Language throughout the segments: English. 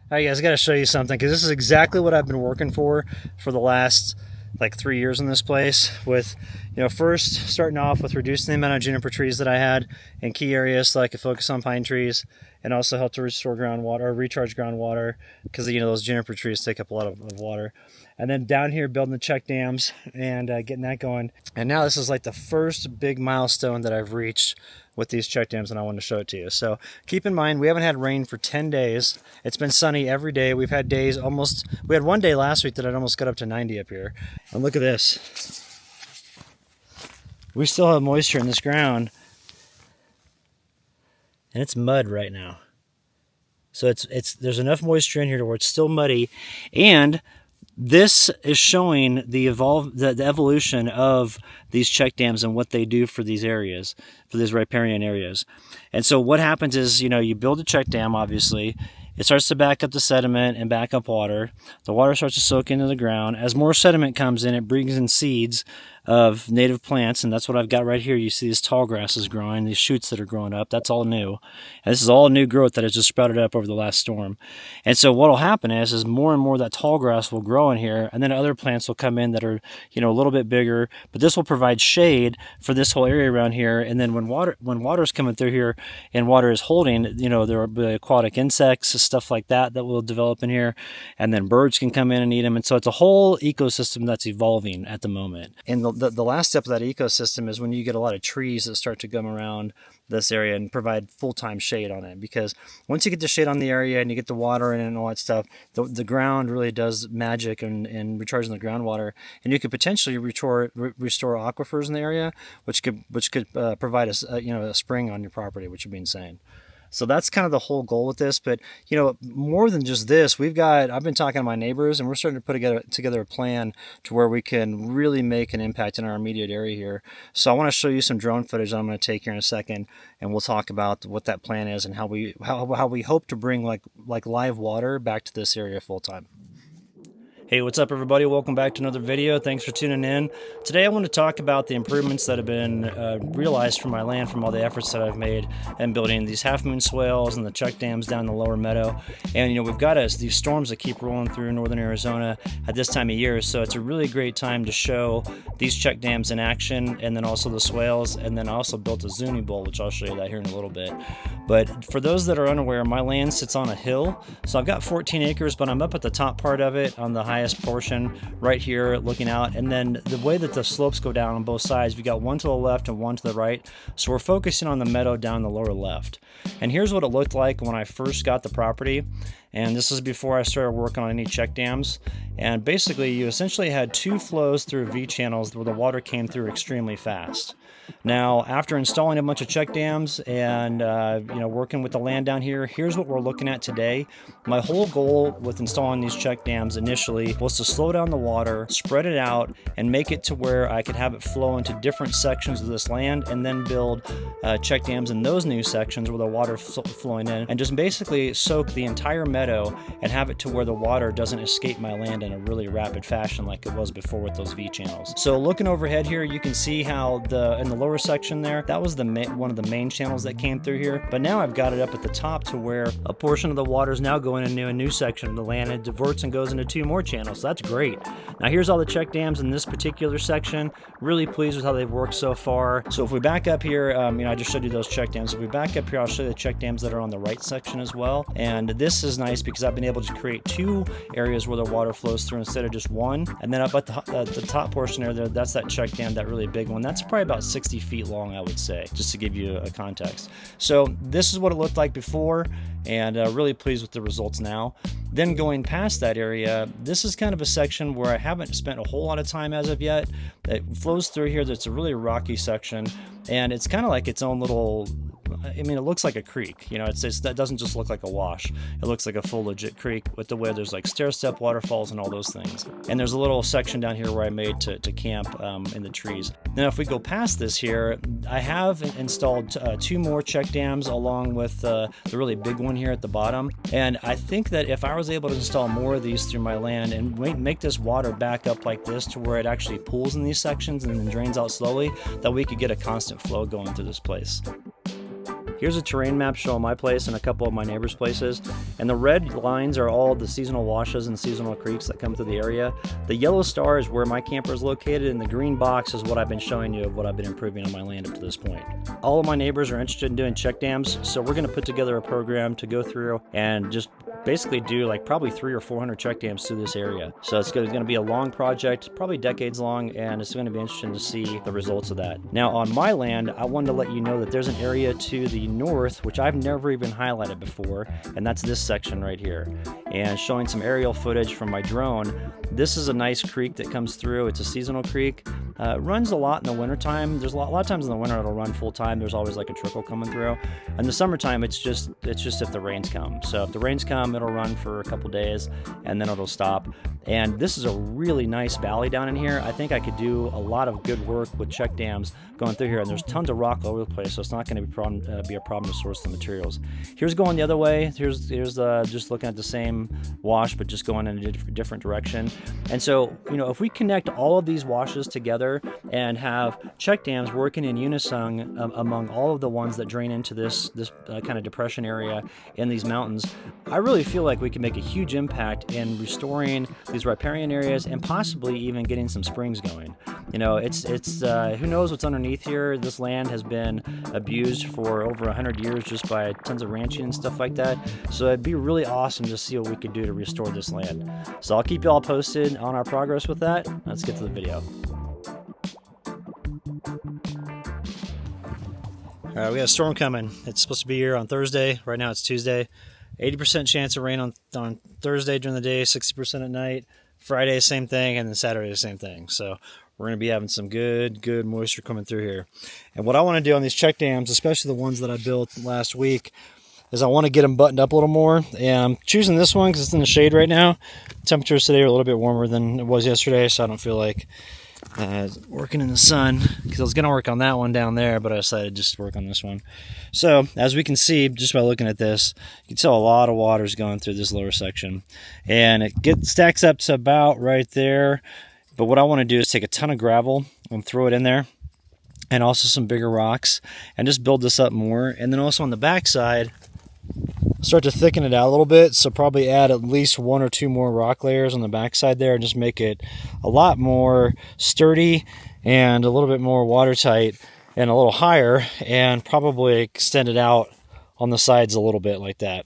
All right, guys, I got to show you something because this is exactly what I've been working for the last like 3 years in this place. With, first starting off with reducing the amount of juniper trees that I had in key areas so I could focus on pine trees, and also help to restore groundwater or recharge groundwater because those juniper trees take up a lot of water. And then down here building the check dams and getting that going. And now this is like the first big milestone that I've reached with these check dams, and I want to show it to you. So keep in mind, we haven't had rain for 10 days. It's been sunny every day. We've had days we had one day last week that it almost got up to 90 up here. And look at this. We still have moisture in this ground, and it's mud right now. So there's enough moisture in here to where it's still muddy, and this is showing the evolution of these check dams and what they do for these areas, for these riparian areas. And so what happens is, you build a check dam, obviously. It starts to back up the sediment and back up water. The water starts to soak into the ground. As more sediment comes in, it brings in seeds of native plants, and that's what I've got right here. You see these tall grasses growing, these shoots that are growing up. That's all new. And this is all new growth that has just sprouted up over the last storm. And so what will happen is more and more of that tall grass will grow in here, and then other plants will come in that are, a little bit bigger, but this will provide shade for this whole area around here. And then when water is coming through here and water is holding, there will be aquatic insects, stuff like that will develop in here, and then birds can come in and eat them. And so it's a whole ecosystem that's evolving at the moment. And the last step of that ecosystem is when you get a lot of trees that start to come around this area and provide full-time shade on it. Because once you get the shade on the area and you get the water in it and all that stuff, the ground really does magic in recharging the groundwater, and you could potentially restore aquifers in the area, which could provide a spring on your property, which would be insane. So that's kind of the whole goal with this. But, more than just this, I've been talking to my neighbors, and we're starting to put together a plan to where we can really make an impact in our immediate area here. So I want to show you some drone footage that I'm going to take here in a second, and we'll talk about what that plan is and how we hope to bring like live water back to this area full time. Hey, what's up everybody? Welcome back to another video. Thanks for tuning in. Today I want to talk about the improvements that have been realized from my land from all the efforts that I've made in building these half-moon swales and the check dams down in the lower meadow. And we've got these storms that keep rolling through northern Arizona at this time of year, so it's a really great time to show these check dams in action, and then also the swales. And then I also built a Zuni bowl, which I'll show you that here in a little bit. But for those that are unaware, my land sits on a hill, so I've got 14 acres, but I'm up at the top part of it on the highest portion right here looking out. And then the way that the slopes go down on both sides, we got one to the left and one to the right, so we're focusing on the meadow down the lower left. And here's what it looked like when I first got the property, and this is before I started working on any check dams. And basically you essentially had two flows through V channels where the water came through extremely fast. Now, after installing a bunch of check dams and working with the land down here, here's what we're looking at today. My whole goal with installing these check dams initially was to slow down the water, spread it out, and make it to where I could have it flow into different sections of this land, and then build check dams in those new sections where the water flowing in, and just basically soak the entire meadow and have it to where the water doesn't escape my land in a really rapid fashion like it was before with those V channels. So looking overhead here, you can see how in the lower section there, that was one of the main channels that came through here. But now I've got it up at the top to where a portion of the water is now going into a new section of the land. It diverts and goes into two more channels. So that's great. Now here's all the check dams in this particular section. Really pleased with how they've worked so far. So if we back up here, I just showed you those check dams. If we back up here, I'll show you the check dams that are on the right section as well. And this is nice because I've been able to create two areas where the water flows through instead of just one. And then up at the top portion there, that's that check dam, that really big one. That's probably about 60 feet long, I would say, just to give you a context. So this is what it looked like before, and really pleased with the results now. Then going past that area, this is kind of a section where I haven't spent a whole lot of time as of yet. It flows through here. That's a really rocky section, and it's kind of like its own little, it looks like a creek. That doesn't just look like a wash. It looks like a full legit creek with the way there's like stair step waterfalls and all those things. And there's a little section down here where I made to camp in the trees. Now if we go past this here, I have installed two more check dams along with the really big one here at the bottom. And I think that if I was able to install more of these through my land and make this water back up like this to where it actually pools in these sections and then drains out slowly, that we could get a constant flow going through this place. Here's a terrain map showing my place and a couple of my neighbors' places. And the red lines are all the seasonal washes and seasonal creeks that come through the area. The yellow star is where my camper is located, and the green box is what I've been showing you of what I've been improving on my land up to this point. All of my neighbors are interested in doing check dams, so we're going to put together a program to go through and just basically do like probably 300 or 400 check dams through this area. So it's going to be a long project, probably decades long, and it's going to be interesting to see the results of that. Now on my land, I wanted to let you know that there's an area to the north which I've never even highlighted before, and that's this section right here. And showing some aerial footage from my drone, this is a nice creek that comes through. It's a seasonal creek. It runs a lot in the wintertime. There's a lot of times in the winter it'll run full time. There's always like a trickle coming through. In the summertime, it's just if the rains come. So if the rains come, it'll run for a couple days and then it'll stop. And this is a really nice valley down in here. I think I could do a lot of good work with check dams going through here. And there's tons of rock all over the place, so it's not going to be a problem to source the materials. Here's going the other way. Here's just looking at the same wash, but just going in a different direction. And so, if we connect all of these washes together and have check dams working in unison among all of the ones that drain into this kind of depression area in these mountains, I really feel like we can make a huge impact in restoring these riparian areas and possibly even getting some springs going. It's who knows what's underneath here. This land has been abused for over 100 years just by tons of ranching and stuff like that. So it'd be really awesome to see what we could do to restore this land. So I'll keep you all posted on our progress with that. Let's get to the video. All right, we got a storm coming. It's supposed to be here on Thursday. Right now it's Tuesday. 80% chance of rain on Thursday during the day, 60% at night. Friday, same thing, and then Saturday, the same thing. So we're going to be having some good moisture coming through here. And what I want to do on these check dams, especially the ones that I built last week, is I want to get them buttoned up a little more. And I'm choosing this one because it's in the shade right now. Temperatures today are a little bit warmer than it was yesterday, so I don't feel like working in the sun, because I was going to work on that one down there, but I decided just to work on this one. So as we can see just by looking at this, you can tell a lot of water is going through this lower section, and it stacks up to about right there. But what I want to do is take a ton of gravel and throw it in there, and also some bigger rocks, and just build this up more. And then also on the back side, start to thicken it out a little bit, so probably add at least 1 or 2 more rock layers on the backside there and just make it a lot more sturdy and a little bit more watertight and a little higher, and probably extend it out on the sides a little bit like that.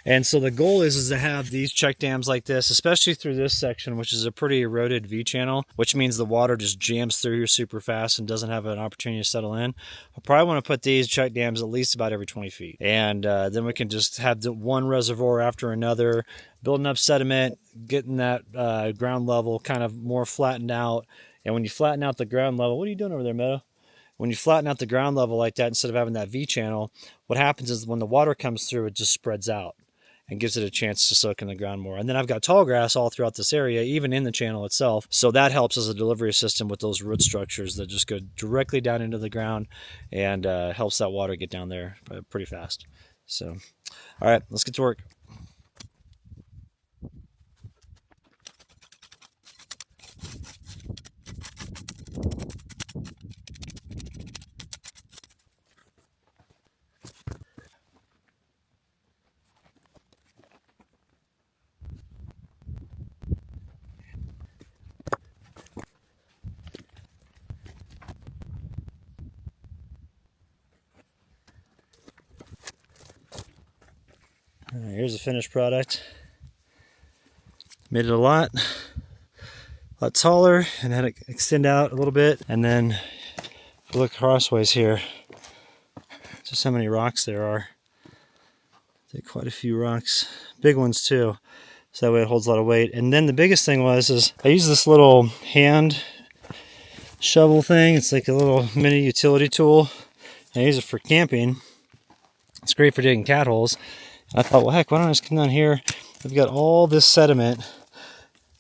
And so the goal is to have these check dams like this, especially through this section, which is a pretty eroded V channel, which means the water just jams through here super fast and doesn't have an opportunity to settle in. I probably want to put these check dams at least about every 20 feet. And then we can just have the one reservoir after another, building up sediment, getting that ground level kind of more flattened out. And when you flatten out the ground level, what are you doing over there, Meadow? When you flatten out the ground level like that, instead of having that V channel, what happens is when the water comes through, it just spreads out and gives it a chance to soak in the ground more. And then I've got tall grass all throughout this area, even in the channel itself. So that helps as a delivery system with those root structures that just go directly down into the ground, and helps that water get down there pretty fast. So, all right, let's get to work. Here's the finished product. Made it a lot taller, and had it extend out a little bit. And then if you look crossways here, just how many rocks there are. There's quite a few rocks, big ones too, so that way it holds a lot of weight. And then the biggest thing is I use this little hand shovel thing. It's like a little mini utility tool. I use it for camping. It's great for digging cat holes. I thought, well, heck, why don't I just come down here? I've got all this sediment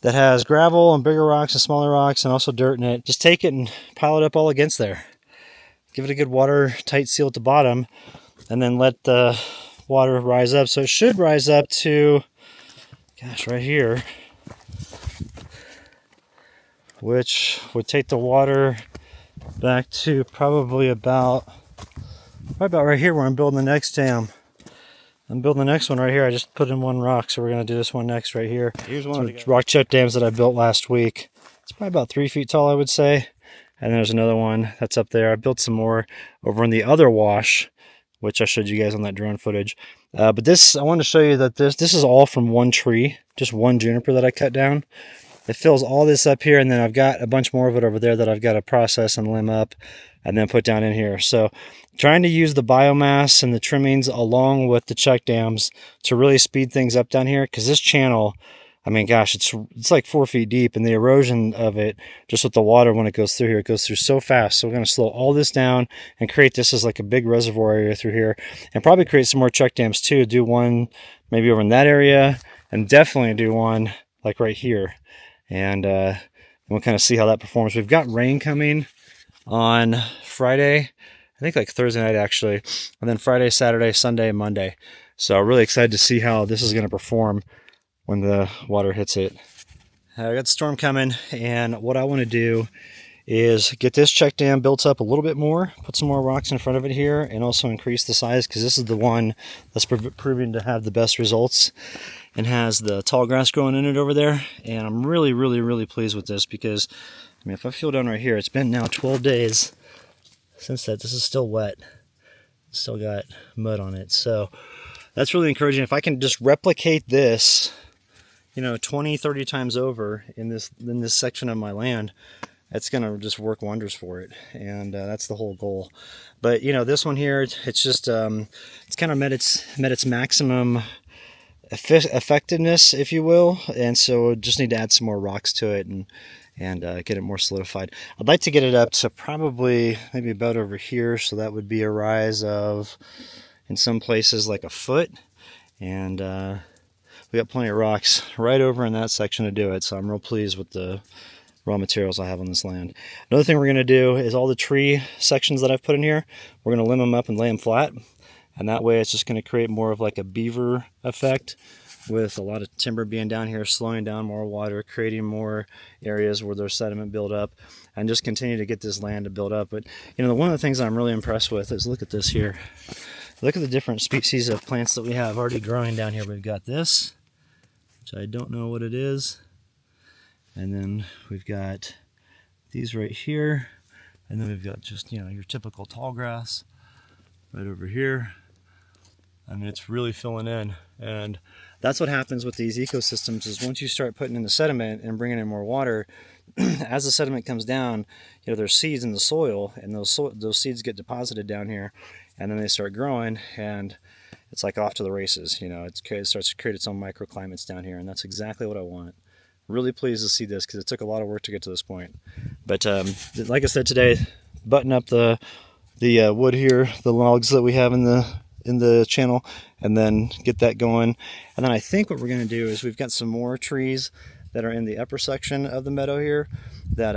that has gravel and bigger rocks and smaller rocks and also dirt in it. Just take it and pile it up all against there. Give it a good watertight seal at the bottom, and then let the water rise up. So it should rise up to, gosh, right here, which would take the water back to probably about Right about right here where I'm building the next dam. I'm building the next one right here. I just put in one rock, so we're going to do this one next right here. Here's one of the rock check dams that I built last week. It's probably about 3 feet tall, I would say. And there's another one that's up there. I built some more over in the other wash, which I showed you guys on that drone footage. But this, I wanted to show you that this is all from one tree, just one juniper that I cut down. It fills all this up here, and then I've got a bunch more of it over there that I've got to process and limb up and then put down in here. So trying to use the biomass and the trimmings along with the check dams to really speed things up down here, because this channel, I mean, gosh, it's like 4 feet deep, and the erosion of it, just with the water when it goes through here, it goes through so fast. So we're going to slow all this down and create this as like a big reservoir area through here, and probably create some more check dams too. Do one maybe over in that area, and definitely do one like right here. And we'll kind of see how that performs. We've got rain coming on Friday, I think like Thursday night actually, and then Friday, Saturday, Sunday, and Monday. So I'm really excited to see how this is going to perform when the water hits it. I got the storm coming, and what I want to do is get this check dam built up a little bit more, put some more rocks in front of it here, and also increase the size, because this is the one that's proving to have the best results and has the tall grass growing in it over there. And I'm really, really, really pleased with this, because I mean, if I feel down right here, it's been now 12 days since that. This is still wet. It's still got mud on it. So that's really encouraging. If I can just replicate this, you know, 20, 30 times over in this section of my land, it's going to just work wonders for it. And that's the whole goal. But, you know, this one here, it's just, it's kind of met its maximum effectiveness, if you will. And so just need to add some more rocks to it and get it more solidified. I'd like to get it up to probably maybe about over here, so that would be a rise of, in some places, like a foot. And we got plenty of rocks right over in that section to do it, so I'm real pleased with the raw materials I have on this land. Another thing we're going to do is all the tree sections that I've put in here, we're going to limb them up and lay them flat, and that way it's just going to create more of like a beaver effect, with a lot of timber being down here, slowing down more water, creating more areas where there's sediment build up, and just continue to get this land to build up. But, you know, one of the things I'm really impressed with is, look at this here. Look at the different species of plants that we have already growing down here. We've got this, which I don't know what it is. And then we've got these right here. And then we've got just, you know, your typical tall grass right over here. I mean, it's really filling in. And that's what happens with these ecosystems, is once you start putting in the sediment and bringing in more water, as the sediment comes down, you know, there's seeds in the soil, and those seeds get deposited down here, and then they start growing, and it's like off to the races. You know, it starts to create its own microclimates down here, and that's exactly what I want. Really pleased to see this, because it took a lot of work to get to this point. But like I said today, button up the wood here, the logs that we have in the channel, and then get that going. And then I think what we're going to do is, we've got some more trees that are in the upper section of the meadow here that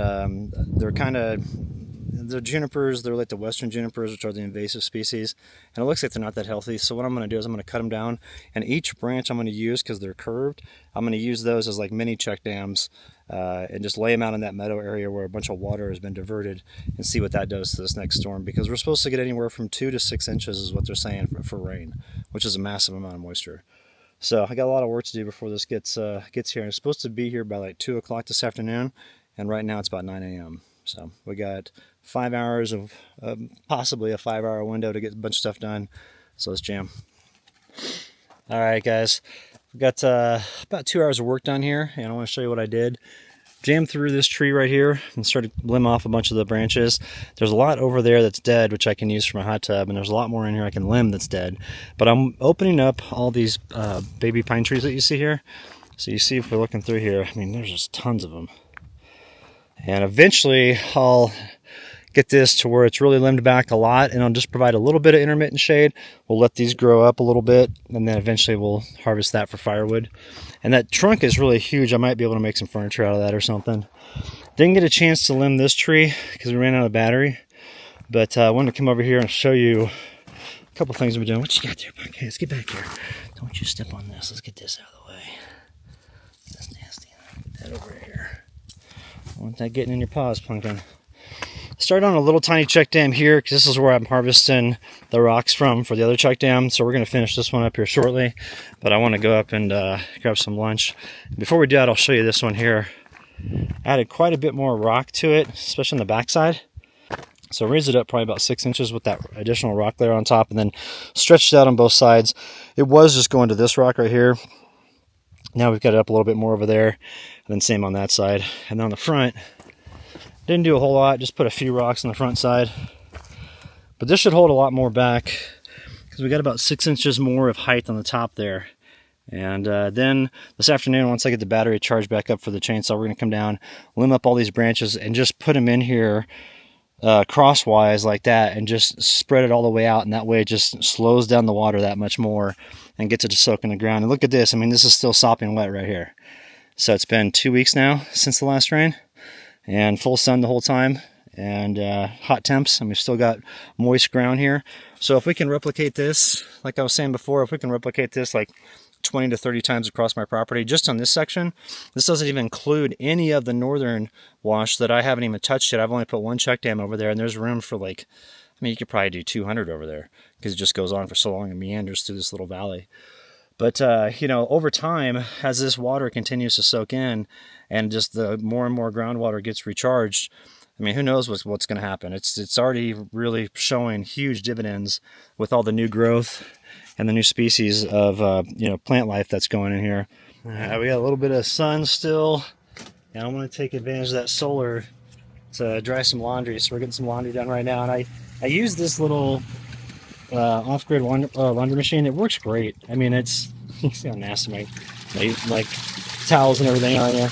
they're junipers. They're like the western junipers, which are the invasive species, and it looks like they're not that healthy. So what I'm going to do is I'm going to cut them down, and each branch I'm going to use, because they're curved, I'm going to use those as like mini check dams, and just lay them out in that meadow area where a bunch of water has been diverted, and see what that does to this next storm, because we're supposed to get anywhere from 2 to 6 inches is what they're saying for rain, which is a massive amount of moisture. So I got a lot of work to do before this gets here. And it's supposed to be here by like 2 o'clock this afternoon, and right now it's about 9 a.m. So we got 5 hours of possibly a 5-hour window to get a bunch of stuff done. So let's jam. All right, guys, we've got about 2 hours of work done here, and I want to show you what I did. Jammed through this tree right here and started to limb off a bunch of the branches. There's a lot over there that's dead, which I can use for my hot tub, and there's a lot more in here I can limb that's dead. But I'm opening up all these baby pine trees that you see here. So you see, if we're looking through here, I mean, there's just tons of them. And eventually I'll get this to where it's really limbed back a lot, and I'll just provide a little bit of intermittent shade. We'll let these grow up a little bit, and then eventually we'll harvest that for firewood. And that trunk is really huge. I might be able to make some furniture out of that or something. Didn't get a chance to limb this tree because we ran out of battery, but I wanted to come over here and show you a couple things we're doing. What you got there, Punk? Hey, let's get back here. Don't you step on this. Let's get this out of the way. That's nasty. Get that over here. I want that getting in your paws, Pumpkin. Let's started on a little tiny check dam here because this is where I'm harvesting the rocks from for the other check dam. So we're going to finish this one up here shortly, but I want to go up and grab some lunch. Before we do that, I'll show you this one here. Added quite a bit more rock to it, especially on the backside. So raised it up probably about 6 inches with that additional rock layer on top, and then stretched it out on both sides. It was just going to this rock right here. Now we've got it up a little bit more over there, and then same on that side. And then on the front, didn't do a whole lot, just put a few rocks on the front side. But this should hold a lot more back because we got about 6 inches more of height on the top there. And then this afternoon, once I get the battery charged back up for the chainsaw, we're going to come down, limb up all these branches, and just put them in here crosswise like that, and just spread it all the way out, and that way it just slows down the water that much more and gets it to soak in the ground. And look at this, I mean, this is still sopping wet right here. So it's been 2 weeks now since the last rain, and full sun the whole time, and hot temps, and we've still got moist ground here. So if we can replicate this, like I was saying before, if we can replicate this like 20 to 30 times across my property, just on this section. This doesn't even include any of the northern wash that I haven't even touched yet. I've only put one check dam over there, and there's room for like, I mean, you could probably do 200 over there because it just goes on for so long and meanders through this little valley. But, you know, over time, as this water continues to soak in and just the more and more groundwater gets recharged, I mean, who knows what's going to happen. It's already really showing huge dividends with all the new growth and the new species of you know, plant life that's going in here. We got a little bit of sun still, and I'm going to take advantage of that solar to dry some laundry. So we're getting some laundry done right now, and I use this little off-grid laundry machine. It works great. I mean, it's you see how nasty my like towels and everything are there,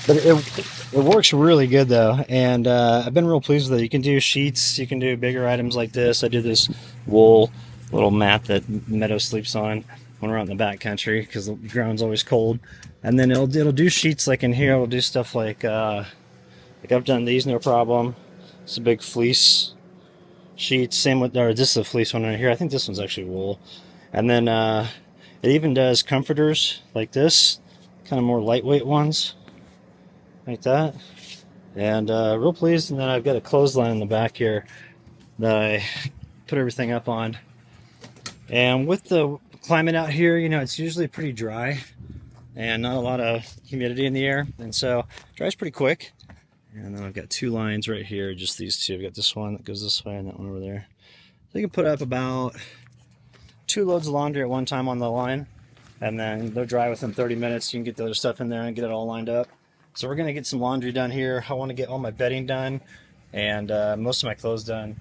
but it works really good though, and I've been real pleased with it. You can do sheets, you can do bigger items like this. I do this wool little mat that Meadow sleeps on when we're out in the back country because the ground's always cold. And then it'll do sheets like in here. It'll do stuff like I've done these no problem. It's a big fleece sheet. Same with, or this is a fleece one right here. I think this one's actually wool. And then it even does comforters like this, kind of more lightweight ones like that. And real pleased. And then I've got a clothesline in the back here that I put everything up on. And with the climate out here, you know, it's usually pretty dry and not a lot of humidity in the air, and so it dries pretty quick. And then I've got two lines right here, just these two. I've got this one that goes this way and that one over there. So you can put up about 2 loads of laundry at one time on the line, and then they're dry within 30 minutes. You can get the other stuff in there and get it all lined up. So we're going to get some laundry done here. I want to get all my bedding done and most of my clothes done.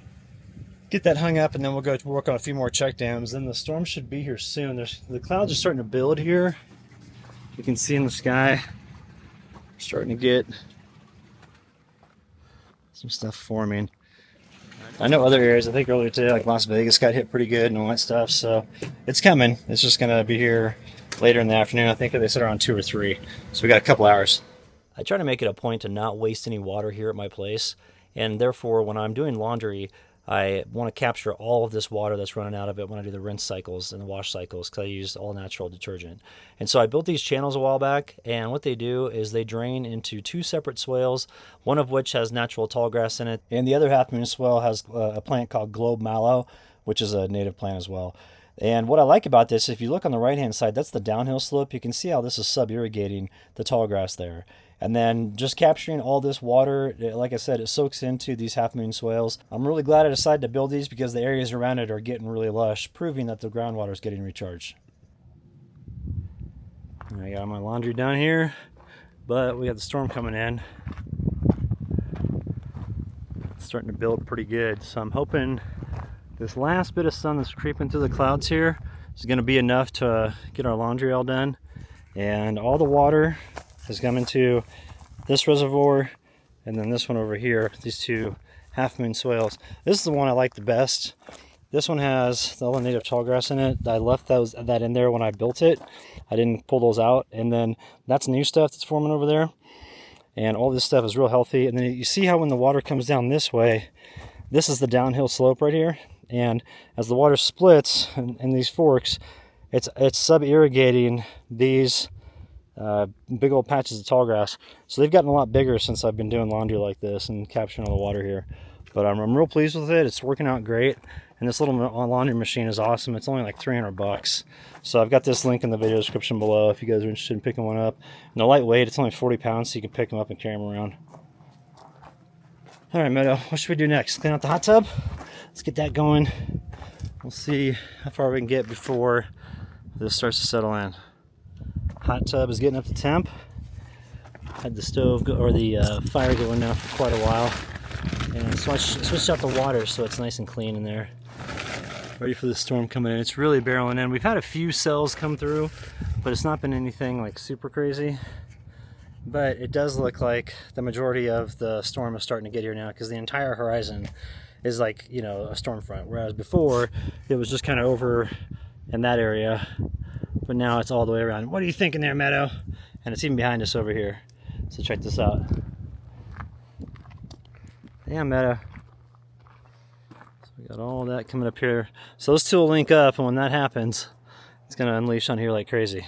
Get that hung up, and then we'll go to work on a few more check dams. Then the storm should be here soon. The clouds are starting to build here. You can see in the sky, starting to get some stuff forming. I know other areas, I think earlier today, like Las Vegas, got hit pretty good and all that stuff. So it's coming. It's just going to be here later in the afternoon. I think they said around 2 or 3. So we got a couple hours. I try to make it a point to not waste any water here at my place. And therefore, when I'm doing laundry, I want to capture all of this water that's running out of it when I do the rinse cycles and the wash cycles, because I use all natural detergent. And so I built these channels a while back, and what they do is they drain into 2 separate swales, one of which has natural tall grass in it, and the other half moon swale has a plant called globe mallow, which is a native plant as well. And what I like about this, if you look on the right hand side, that's the downhill slope. You can see how this is sub-irrigating the tall grass there. And then just capturing all this water, like I said, it soaks into these half moon swales. I'm really glad I decided to build these because the areas around it are getting really lush, proving that the groundwater is getting recharged. I got my laundry done here, but we got the storm coming in. It's starting to build pretty good, so I'm hoping this last bit of sun that's creeping through the clouds here is going to be enough to get our laundry all done. And all the water has come into this reservoir and then this one over here, these 2 half moon swales. This is the one I like the best. This one has all the native tall grass in it. I left that in there when I built it. I didn't pull those out. And then that's new stuff that's forming over there. And all this stuff is real healthy. And then you see how when the water comes down this way, this is the downhill slope right here. And as the water splits in these forks, it's sub-irrigating these big old patches of tall grass. So they've gotten a lot bigger since I've been doing laundry like this and capturing all the water here. But I'm real pleased with it. It's working out great. And this little laundry machine is awesome. It's only like $300. So I've got this link in the video description below if you guys are interested in picking one up. And they're lightweight. It's only 40 pounds, so you can pick them up and carry them around. All right, Meadow, what should we do next? Clean out the hot tub? Let's get that going. We'll see how far we can get before this starts to settle in. Hot tub is getting up to temp. Had the stove or the fire going now for quite a while. And switched out the water so it's nice and clean in there. Ready for the storm coming in. It's really barreling in. We've had a few cells come through, but it's not been anything like super crazy. But it does look like the majority of the storm is starting to get here now, because the entire horizon is like, you know, a storm front. Whereas before, it was just kind of over in that area. But now it's all the way around. What are you thinking there, Meadow? And it's even behind us over here. So check this out. Damn, Meadow. So we got all that coming up here. So those two will link up, and when that happens, it's going to unleash on here like crazy.